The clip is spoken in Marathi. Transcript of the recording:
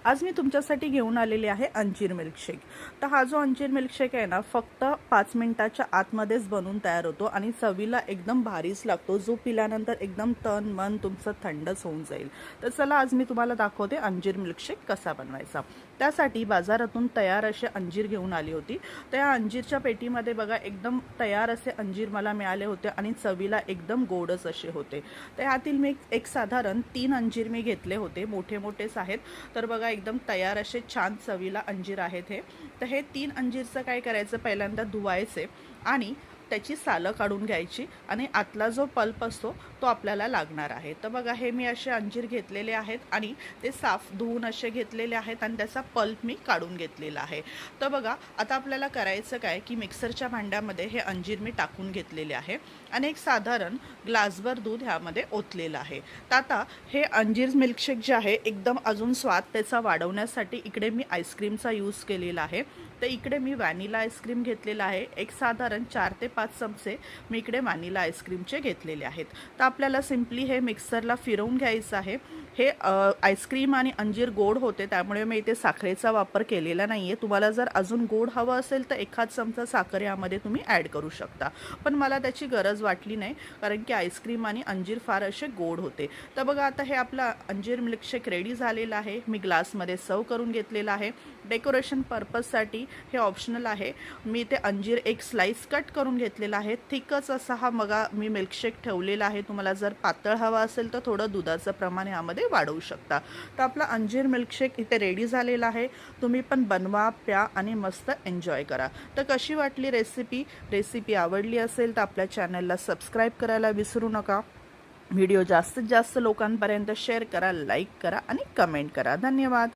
आज मी तुमच्यासाठी घेऊन आलेली आहे अंजीर मिल्कशेक। तर हा जो अंजीर मिल्कशेक आहे ना, फक्त 5 मिनिटाच्या आतमध्येच बनून तयार होतो आणि चवीला एकदम भारीच लागतो, जो पिल्यानंतर एकदम तन मन तुमचं थंडच होऊन जाईल। तर चला आज मी तुम्हाला दाखवते अंजीर मिल्कशेक कसा बनवायचा। त्यासाठी बाजारातून तयार असे अंजीर घेऊन आली होती। त्या अंजीरच्या पेटीमध्ये बघा एकदम तयार असे अंजीर मला मिळाले होते आणि चवीला एकदम गोडच असे होते। तर यातील मी एक साधारण 3 अंजीर मी घेतले होते, मोठे मोठेच आहेत। तर बघा एकदम तयार असे छान चवीला अंजीर आहेत हे। तर हे 3 अंजीरचं काय करायचं, पहिल्यांदा धुवायचे आणि त्याची सालं काढून घ्यायची आणि आतला जो पल्प असतो तो आपल्याला लागणार आहे। तर बघा हे मी असे अंजीर घेतलेले आहेत आणि ते साफ धुवून असे घेतलेले आहेत आणि त्याचा पल्प मी काढून घेतलेला आहे। तर बघा आता आपल्याला करायचं काय की मिक्सरच्या भांड्यामध्ये हे अंजीर मी टाकून घेतलेले आहे आणि एक साधारण ग्लासभर दूध ह्यामध्ये ओतलेलं आहे। तर आता हे अंजीर मिल्कशेक जे आहे एकदम अजून स्वाद त्याचा वाढवण्यासाठी इकडे मी आईस्क्रीमचा यूज केलेला आहे। तर इकडे मी व्हॅनिला आईस्क्रीम घेतलेला आहे, एक साधारण 4 ते 5 चमचे मी इकडे व्हॅनिला आईस्क्रीमचे घेतलेले आहेत। तर आपल्याला सिंपली हे मिक्सरला फिरवून घ्यायचं आहे। हे आईस्क्रीम आणि अंजीर गोड होते त्यामुळे मी इथे साखरेचा वापर केलेला नाही आहे। तुम्हाला जर अजून गोड हवं असेल तर एखाद चमचा साखर यामध्ये तुम्ही ॲड करू शकता, पण मला त्याची गरज वाटली नाही कारण की आईस्क्रीम आणि अंजीर फार असे गोड होते। तर बघा आता हे आपला अंजीर मिल्कशेक रेडी झालेला आहे। मी ग्लासमध्ये सर्व करून घेतलेला आहे। डेकोरेशन पर्पजसाठी हे ऑप्शनल आहे। मी ते अंजीर एक स्लाइस कट करून घेतलेला आहे। थिकच असा हा मगा मी मिल्कशेक ठेवलेला आहे। तुम्हाला जर पातळ हवा असेल तर थोडं दुधाचं प्रमाण यामध्ये वाढवू शकता। तर आपला अंजीर मिल्कशेक इथे रेडी झालेला आहे। तुम्ही पण बनवा, प्या आणि मस्त एन्जॉय करा। तर कशी वाटली रेसिपी आवडली असेल तर आपल्या चॅनलला सबस्क्राईब करायला विसरू नका। व्हिडिओ जास्तीत जास्त लोकांपर्यंत शेअर करा, लाईक करा आणि कमेंट करा। धन्यवाद।